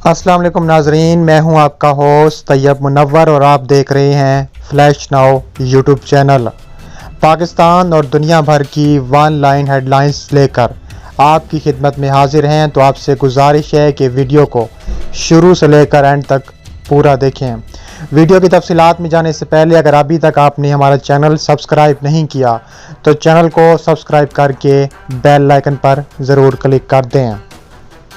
السلام علیکم ناظرین، میں ہوں آپ کا ہوسٹ طیب منور اور آپ دیکھ رہے ہیں flash now YouTube channel. Pakistan اور دنیا بھر کی ون لائن ہیڈ لائنز لے کر آپ کی خدمت میں حاضر ہیں، تو آپ سے گزارش ہے کہ ویڈیو کو شروع سے لے کر اینڈ تک پورا دیکھیں۔ ویڈیو کی تفصیلات میں جانے سے پہلے اگر ابھی تک آپ نے ہمارا چینل سبسکرائب نہیں کیا تو چینل کو سبسکرائب کر کے بیل آئکن پر ضرور کلک کر دیں،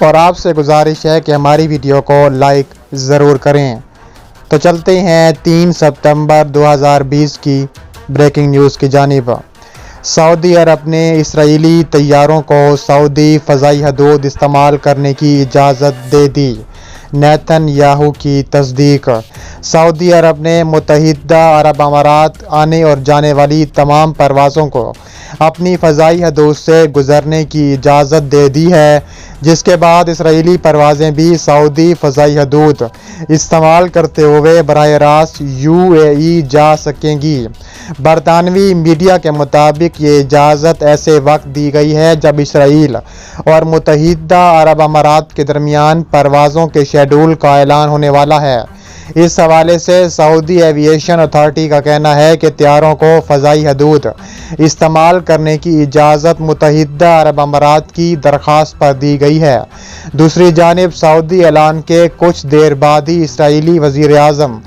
اور آپ سے گزارش ہے کہ ہماری ویڈیو کو لائک ضرور کریں۔ تو چلتے ہیں 3 ستمبر 2020 کی بریکنگ نیوز کی جانب۔ سعودی عرب نے اسرائیلی طیاروں کو سعودی فضائی حدود استعمال کرنے کی اجازت دے دی، نیتن یاہو کی تصدیق۔ سعودی عرب نے متحدہ عرب امارات آنے اور جانے والی تمام پروازوں کو اپنی فضائی حدود سے گزرنے کی اجازت دے دی ہے، جس کے بعد اسرائیلی پروازیں بھی سعودی فضائی حدود استعمال کرتے ہوئے براہ راست UAE جا سکیں گی۔ برطانوی میڈیا کے مطابق یہ اجازت ایسے وقت دی گئی ہے جب اسرائیل اور متحدہ عرب امارات کے درمیان پروازوں کے شیڈول کا اعلان ہونے والا ہے۔ اس حوالے سے سعودی ایوییشن اتھارٹی کا کہنا ہے کہ طیاروں کو فضائی حدود استعمال کرنے کی اجازت متحدہ عرب امارات کی درخواست پر دی گئی ہے۔ دوسری جانب سعودی اعلان کے کچھ دیر بعد ہی اسرائیلی وزیر اعظم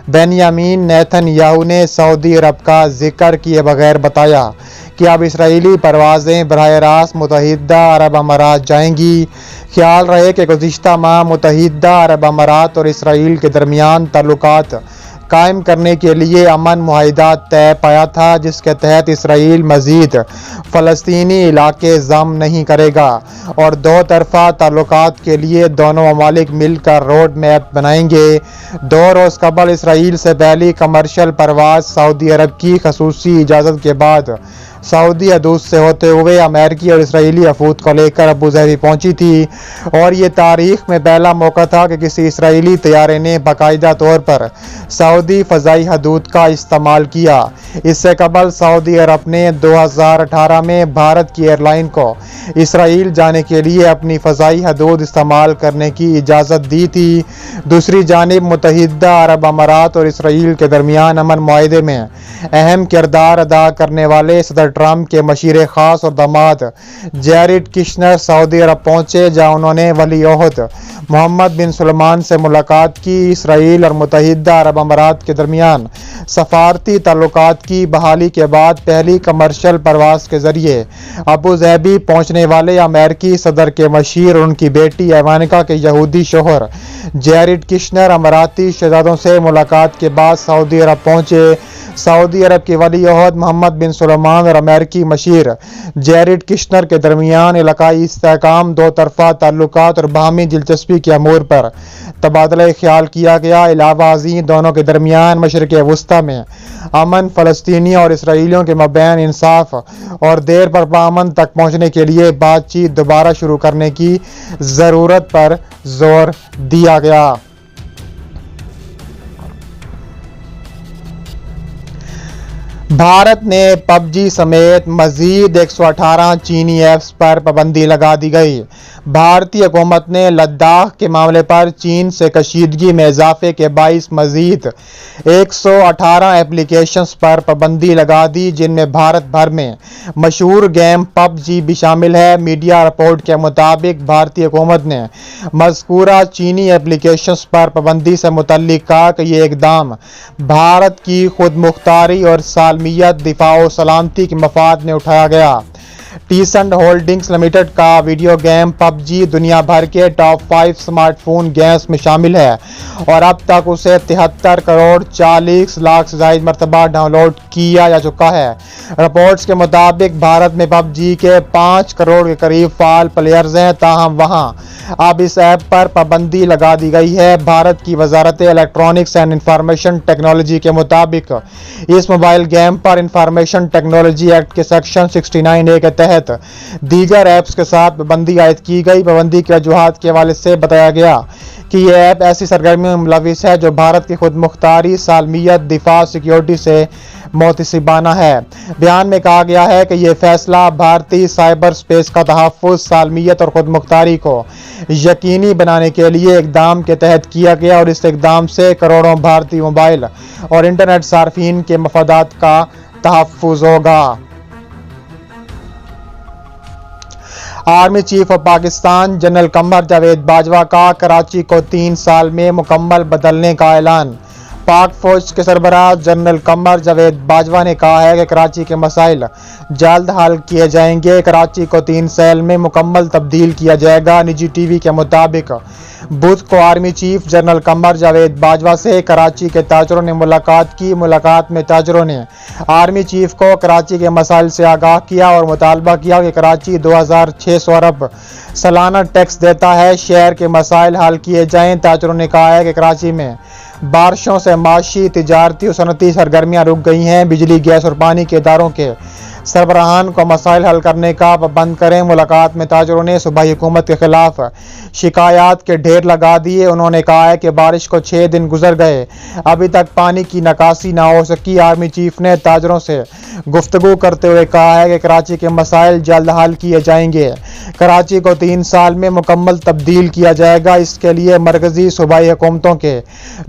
بنیامین نیتن یاہو نے سعودی عرب کا ذکر کیے بغیر بتایا کہ اب اسرائیلی پروازیں براہ راست متحدہ عرب امارات جائیں گی۔ خیال رہے کہ گزشتہ ماہ متحدہ عرب امارات اور اسرائیل کے درمیان تعلقات قائم کرنے کے لیے امن معاہدہ طے پایا تھا، جس کے تحت اسرائیل مزید فلسطینی علاقے ضم نہیں کرے گا اور دو طرفہ تعلقات کے لیے دونوں ممالک مل کر روڈ میپ بنائیں گے۔ 2 روز قبل اسرائیل سے پہلی کمرشل پرواز سعودی عرب کی خصوصی اجازت کے بعد سعودی حدود سے ہوتے ہوئے امریکی اور اسرائیلی وفود کو لے کر ابوظہبی پہنچی تھی، اور یہ تاریخ میں پہلا موقع تھا کہ کسی اسرائیلی طیارے نے باقاعدہ طور پر سعودی فضائی حدود کا استعمال کیا۔ اس سے قبل سعودی عرب نے 2018 میں بھارت کی ایئر لائن کو اسرائیل جانے کے لیے اپنی فضائی حدود استعمال کرنے کی اجازت دی تھی۔ دوسری جانب متحدہ عرب امارات اور اسرائیل کے درمیان امن معاہدے میں اہم کردار ادا کرنے والے صدر ٹرمپ کے مشیر خاص اور داماد جیریڈ کشنر سعودی عرب پہنچے، جہاں انہوں نے ولی عہد محمد بن سلمان سے ملاقات کی۔ اسرائیل اور متحدہ عرب امارات کے درمیان سفارتی تعلقات کی بحالی کے بعد پہلی کمرشل پرواز کے ذریعے ابوظہبی پہنچنے والے امریکی صدر کے مشیر اور ان کی بیٹی ایوانکا کے یہودی شوہر جیریڈ کشنر اماراتی شہزادوں سے ملاقات کے بعد سعودی عرب پہنچے۔ سعودی عرب کے ولی عہد محمد بن سلمان اور امریکی مشیر جیریڈ کشنر کے درمیان علاقائی استحکام، دو طرفہ تعلقات اور باہمی دلچسپی کے امور پر تبادلہ خیال کیا گیا۔ علاوہ ازیں دونوں کے درمیان مشرق وسطی میں امن، فلسطینیوں اور اسرائیلیوں کے مابین انصاف اور دیر پر پامن تک پہنچنے کے لیے بات چیت دوبارہ شروع کرنے کی ضرورت پر زور دیا گیا۔ بھارت نے PUBG سمیت مزید 118 چینی ایپس پر پابندی لگا دی گئی۔ بھارتی حکومت نے لداخ کے معاملے پر چین سے کشیدگی میں اضافے کے باعث مزید 118 ایپلیکیشنز پر پابندی لگا دی، جن میں بھارت بھر میں مشہور گیم PUBG بھی شامل ہے۔ میڈیا رپورٹ کے مطابق بھارتی حکومت نے مذکورہ چینی ایپلیکیشنز پر پابندی سے متعلق کہا کہ یہ اقدام بھارت کی خود مختاری اور سالمیت، دفاع و سلامتی کے مفاد میں اٹھایا گیا۔ ٹیسنٹ ہولڈنگز لمیٹڈ کا ویڈیو گیم PUBG دنیا بھر کے ٹاپ 5 سمارٹ فون گیمز میں شامل ہے، اور اب تک اسے 73 کروڑ 40 لاکھ سے زائد مرتبہ ڈاؤن لوڈ کیا جا چکا ہے۔ رپورٹس کے مطابق بھارت میں PUBG کے 5 کروڑ کے قریب فعال پلیئرز ہیں، تاہم وہاں اب اس ایپ پر پابندی لگا دی گئی ہے۔ بھارت کی وزارت الیکٹرانکس اینڈ انفارمیشن ٹیکنالوجی کے مطابق اس موبائل گیم پر انفارمیشن ٹیکنالوجی ایکٹ کے سیکشن 69A کے तहत दीगर ऐप्स के साथ पाबंदी आयद की गई। पाबंदी के वजूहात के हवाले से बताया गया कि ये ऐप ऐसी सरगर्मियों में मुलविस है जो भारत की खुद मुख्तारी, सालमियत, दिफा, सिक्योरिटी से मोतसिबाना है। बयान में कहा गया है कि यह फैसला भारतीय साइबर स्पेस का तहफ़्फ़ुज़, सालमियत और खुद मुख्तारी को यकीनी बनाने के लिए इक़दाम के तहत किया गया और इस इक़दाम से करोड़ों भारतीय मोबाइल और इंटरनेट सार्फिन के मफादात का तहफ़्फ़ुज़ होगा। Army chief of Pakistan general Qamar Javed Bajwa का कराची को 3 साल में मुकम्मल बदलने का ऐलान। पाक फौज के सरबराह जनरल कमर जावेद बाजवा ने कहा है कि कराची के मसाइल जल्द हल किए जाएंगे। कराची को 3 साल में मुकम्मल तब्दील किया जाएगा। निजी टीवी के मुताबिक बुध को army chief general Qamar Javed Bajwa से कराची के ताजरों ने मुलाकात की। मुलाकात में ताजरों ने आर्मी चीफ को कराची के मसाइल से आगाह किया और मुतालबा किया कि कराची 2600 अरब सालाना टैक्स देता है, शहर के मसाइल हल किए जाएं। ताजरों ने कहा है कि कराची में बारिशों से माशी, तिजारती और सनती सरगर्मियाँ रुक गई हैं। बिजली, गैस और पानी के इदारों के सरबराहान को मसाइल हल करने का पाबंद करें। मुलाकात में ताजरों ने सूबाई हुकूमत के खिलाफ शिकायत के ढेर लगा दिए। उन्होंने कहा है कि बारिश को 6 दिन गुजर गए, अभी तक पानी की निकासी ना हो सकी। आर्मी चीफ ने ताजरों से गुफ्तगू करते हुए कहा है कि कराची के मसाइल जल्द हल किए जाएंगे। कराची को 3 साल में मुकम्मल तब्दील किया जाएगा। इसके लिए मरकजी सूबाई हुकूमतों के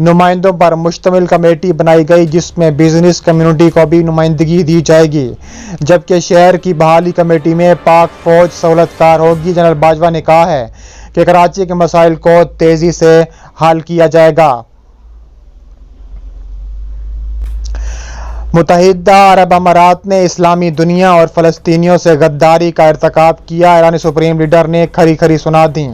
नुमाइंदों पर मुश्तमिल कमेटी बनाई गई, जिसमें बिजनेस कम्युनिटी को भी नुमाइंदगी दी जाएगी, जबकि शहर की बहाली कमेटी में पाक फौज सहूलतकार होगी। जनरल बाजवा ने कहा है कि कराची के मसाइल को तेजी से हल किया जाएगा। मुत्तहिदा अरब अमारात ने इस्लामी दुनिया और फ़लस्तीनियों से गद्दारी का इर्तिकाब किया। ईरानी सुप्रीम लीडर ने खरी खरी सुना दी।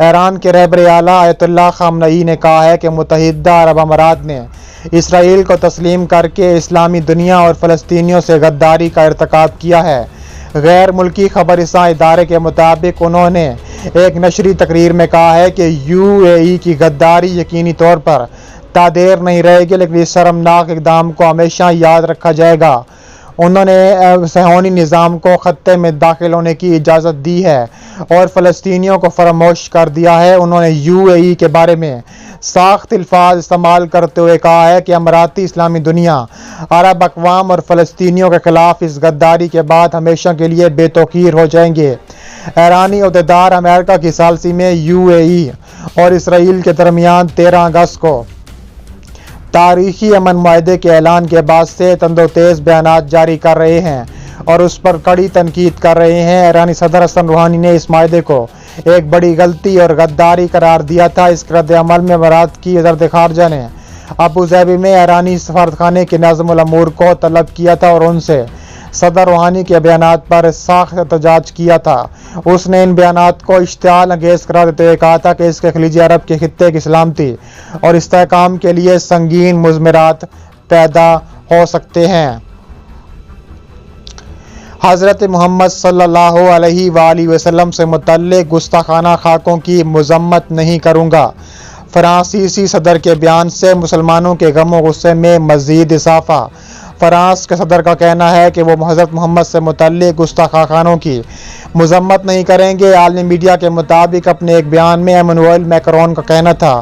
ईरान के रहबर आला आयतुल्लाह ख़ामनई ने कहा है कि मुत्तहिदा अरब अमारात ने इसराइल को तस्लीम करके इस्लामी दुनिया और फ़लस्तीनियों से गद्दारी का इर्तिकाब किया है। गैर मुल्की खबरसां इदारे के मुताबिक उन्होंने एक नशरी तकरीर में कहा है कि UAE की गद्दारी यकीनी तौर पर तादेर नहीं रहेगी, लेकिन इस शर्मनाक इक़दाम को हमेशा याद रखा जाएगा। उन्होंने सहोनी निज़ाम को खत्ते में दाखिल होने की इजाज़त दी है और फ़लस्तीनियों को फरामोश कर दिया है। उन्होंने UAE के बारे में साख्त अल्फाज इस्तेमाल करते हुए कहा है कि अमाराती इस्लामी दुनिया अरब अक़वाम और फ़लस्तीनियों के ख़िलाफ़ इस गद्दारी के बाद हमेशा के लिए बेतौकीर हो जाएंगे। ईरानी अहदेदार अमेरिका की सालसी में UAE और इसराइल के दरमियान 13 अगस्त को तारीखी अमन मुआहदे के ऐलान के बाद से तंदोतेज़ बयानात जारी कर रहे हैं और उस पर कड़ी तनकीद कर रहे हैं। ईरानी सदर हसन रूहानी ने इस मुआहदे को एक बड़ी गलती और गद्दारी करार दिया था। इस रद्द-ए-अमल में अमारात की वज़ीर ख़ारजा ने अबू ज़ैबी में ईरानी सफारतखाने के नाज़िमुल अमूर को तलब किया था और उनसे सदर रूहानी के बयानात पर सख्त एहतजाज किया था। उसने इन बयानात को इश्तिआल अंगेज़ करार देते हुए कहा था कि इसके खलीजी अरब के खित्ते की सलामती और इस्तेहकाम के लिए संगीन मुज़मिरात पैदा हो सकते हैं। हज़रत मोहम्मद सल्लल्लाहु अलैहि वसल्लम से मुतल्लिक़ गुस्ताखाना खाकों की मज़म्मत नहीं करूँगा। फ्रांसीसी सदर के बयान से मुसलमानों के गम और गुस्से में मज़ीद इज़ाफ़ा। फ्रांस के सदर का कहना है कि वो हज़रत मोहम्मद से मुतल्लिक़ गुस्ताखानों की मज़म्मत नहीं करेंगे। आलमी मीडिया के मुताबिक अपने एक बयान में एमैनुएल मैक्रोन का कहना था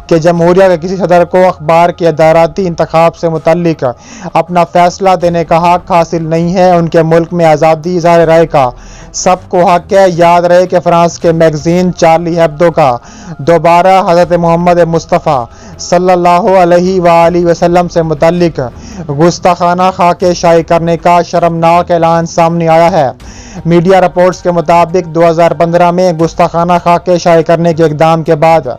कि जमहूरिया के किसी सदर को अखबार के अदालती इंतखाब से मुतल्लिक़ अपना फ़ैसला देने का हक़ हासिल नहीं है। उनके मुल्क में आज़ादी इज़हार राय का सबको हक़ है। याद रहे कि फ़्रांस के मैगज़ीन चार्ली हेब्दो का दोबारा हज़रत मोहम्मद मुस्तफ़ा सल्लल्लाहु अलैहि वसल्लम से मुतल्लिक़ गुस्ताखाना खाके शाये करने का शर्मनाक ऐलान सामने आया है। मीडिया रिपोर्ट्स के मुताबिक 2015 में गुस्ताखाना खाके शाये करने के इक़दाम के बाद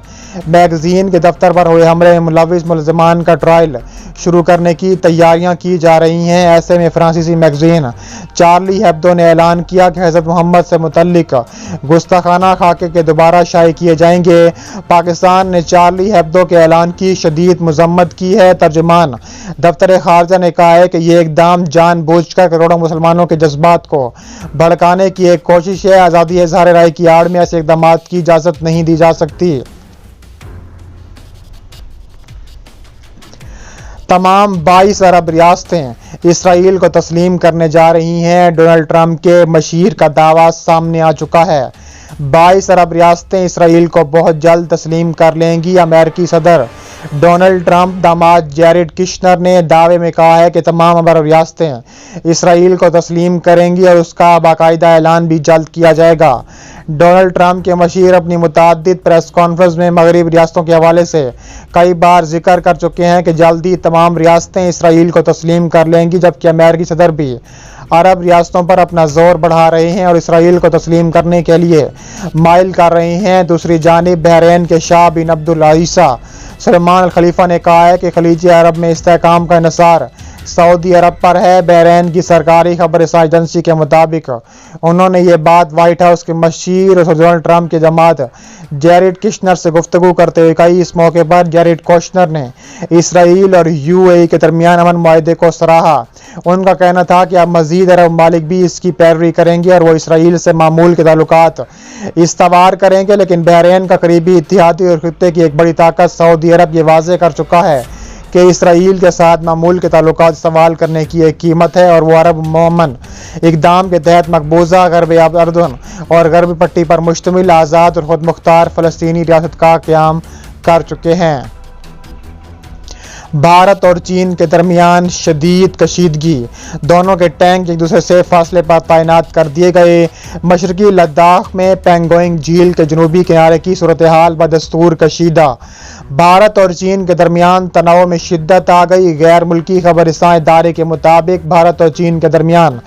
मैगज़ीन के दफ्तर पर हुए हमले में मुलविस मुलज़मान का ट्रायल शुरू करने की तैयारियां की जा रही हैं। ऐसे में फ्रांसीसी मैगज़ीन चार्ली हेब्दो ने ऐलान किया कि हज़रत मोहम्मद से मुतल्लिक़ गुस्ताखाना खाके के दोबारा शाये किए जाएंगे। पाकिस्तान ने चार्ली हेब्दो के ऐलान की शदीद मज़म्मत की है। तर्जुमान दफ्तर ख़ारजा ने कहा है कि ये इक़दाम जानबूझकर करोड़ों मुसलमानों के जज्बात को भड़काने की एक कोशिश है। आज़ादी इज़हार राय की आड़ में ऐसे इक़दामात की इजाज़त नहीं दी जा सकती। तमाम 22 अरब रियासतें इसराइल को तस्लीम करने जा रही हैं। डोनाल्ड ट्रंप के मशीर का दावा सामने आ चुका है। 22 अरब रियासतें इसराइल को बहुत जल्द तस्लीम कर लेंगी। अमेरिकी सदर डोनाल्ड ट्रंप दामाद जैरेड कुशनर ने दावे में कहा है कि तमाम अरब रियासतें इसराइल को तस्लीम करेंगी और उसका बाकायदा ऐलान भी जल्द किया जाएगा। डोनाल्ड ट्रंप के मशीर अपनी मुतअद्दिद प्रेस कॉन्फ्रेंस में मगरबी रियासतों के हवाले से कई बार जिक्र कर चुके हैं कि जल्दी तमाम रियासतें इसराइल को तस्लीम कर लेंगी, जबकि अमेरिकी सदर भी अरब रियासतों पर अपना जोर बढ़ा रहे हैं और इसराइल को तस्लीम करने के लिए माइल कर रहे हैं। दूसरी जानिब बहरीन के शाह बिन अब्दुल ईसा सलमान अल खलीफा ने कहा है कि खलीज अरब में इस्तेहकाम का इन्हिसार सऊदी अरब पर है। बहरीन की सरकारी खबरसां एजेंसी के मुताबिक उन्होंने ये बात व्हाइट हाउस के मशीर डोनाल्ड ट्रंप के जमात जैरेड कुशनर से गुफ्तगू करते हुए कही। इस मौके पर जैरेड कुशनर ने इसराइल और यूएई के दरमियान अमन मुआहदे को सराहा। उनका कहना था कि अब मजीद अरब ममालिक भी इसकी पैरवी करेंगे और वो इसराइल से मामूल के ताल्लुकात इस्तवार करेंगे, लेकिन बहरीन का करीबी इत्तेहादी और खित्ते की एक बड़ी ताकत सऊदी अरब ये वाज़ेह कर चुका है कि इसराइल के साथ मामूल के ताल्लुकात सवाल करने की एक कीमत है और वो अरब मोमन इक़दाम के तहत मकबूजा गरब अर्दन और गरब पट्टी पर मुश्तमिल आज़ाद और खुद मुख्तार फ़लस्तीनी रियासत का क़याम कर चुके हैं। भारत और चीन के दरमियान शदीद कशीदगी, दोनों के टैंक एक दूसरे से फासले पर तैनात कर दिए गए। मशरकी लद्दाख में पेंगोइंग झील के जनूबी किनारे की सूरत हाल बदस्तूर कशीदा। भारत और चीन के दरमियान तनाव में शिद्दत आ गई। गैर मुल्की खबरसां इदारे के मुताबिक भारत और चीन के दरमियान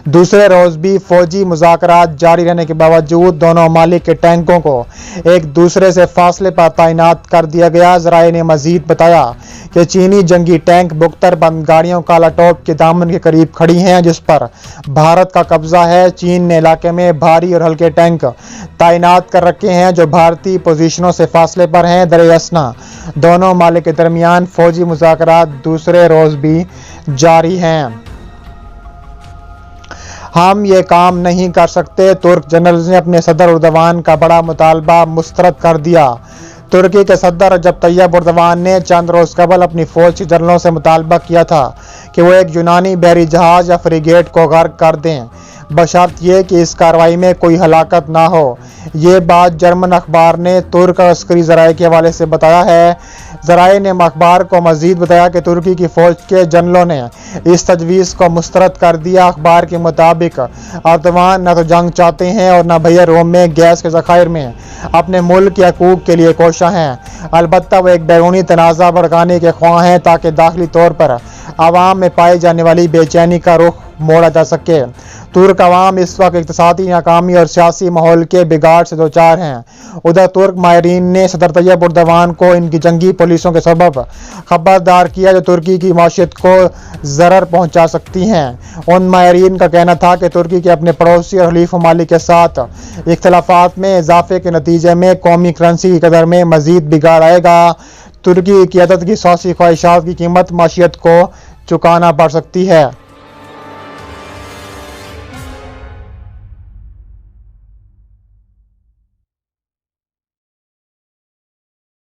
दूसरे रोज़ भी फौजी मुज़ाकरात जारी रहने के बावजूद दोनों ममालिक के टैंकों को एक दूसरे से फासले पर तैनात कर दिया गया। ज़राए ने मजीद बताया कि चीनी जंगी टैंक बुख्तर बंद गाड़ियों कालाटोप के दामन के करीब खड़ी हैं, जिस पर भारत का कब्जा है। चीन ने इलाके में भारी और हल्के टैंक तैनात कर रखे हैं जो भारतीय पोजीशनों से फासले पर हैं। दरअसल दोनों ममालिक के दरमियान फौजी मुज़ाकरात दूसरे रोज़ भी जारी हैं। हम ये काम नहीं कर सकते, तुर्क जनरल ने अपने सदर उर्दवान का बड़ा मुतालबा मुस्तरद कर दिया। तुर्की के सदर रजब तैयब उर्दवान ने चंद रोज़ कबल अपनी फौज के जनरलों से मुतालबा किया था कि वो एक यूनानी बहरी जहाज या फ्रिगेट को गर्क कर दें, बशर्त ये कि इस कार्रवाई में कोई हलाकत ना हो। ये बात जर्मन अखबार ने तुर्क अस्करी ज़राए के हवाले से बताया है। ज़राए ने अखबार को मजीद बताया कि तुर्की की फ़ौज के जनरलों ने इस तजवीज़ को मुस्तरद कर दिया। अखबार के मुताबिक अर्दवान न तो जंग चाहते हैं और न भैया रोम में गैस के ज़खायर में अपने मुल्क के हकूक़ के लिए कोशा हैं। अलबत्ता वो एक बैरूनी तनाज़ा भड़काने के ख्वाह हैं ताकि दाखिली तौर पर आवाम में पाई जाने वाली बेचैनी का रुख मोड़ा जा सके। तुर्क अवाम इस वक्त इक़्तिसादी नाकामी और सियासी माहौल के बिगाड़ से दोचार हैं। उधर तुर्क माहिरीन ने सदर तैयब उर्दवान को इनकी जंगी पॉलिसियों के सबब खबरदार किया जो तुर्की की माशियत को ज़रर पहुँचा सकती हैं। उन माहिरीन का कहना था कि तुर्की के अपने पड़ोसी और हलीफ ममालिक के साथ इख्तलाफात में इजाफे के नतीजे में कौमी करेंसी की कदर में मज़ीद बिगाड़ आएगा। तुर्की की क़यादत की सियासी ख्वाहिशात की कीमत माशियत को चुकाना पड़ सकती है।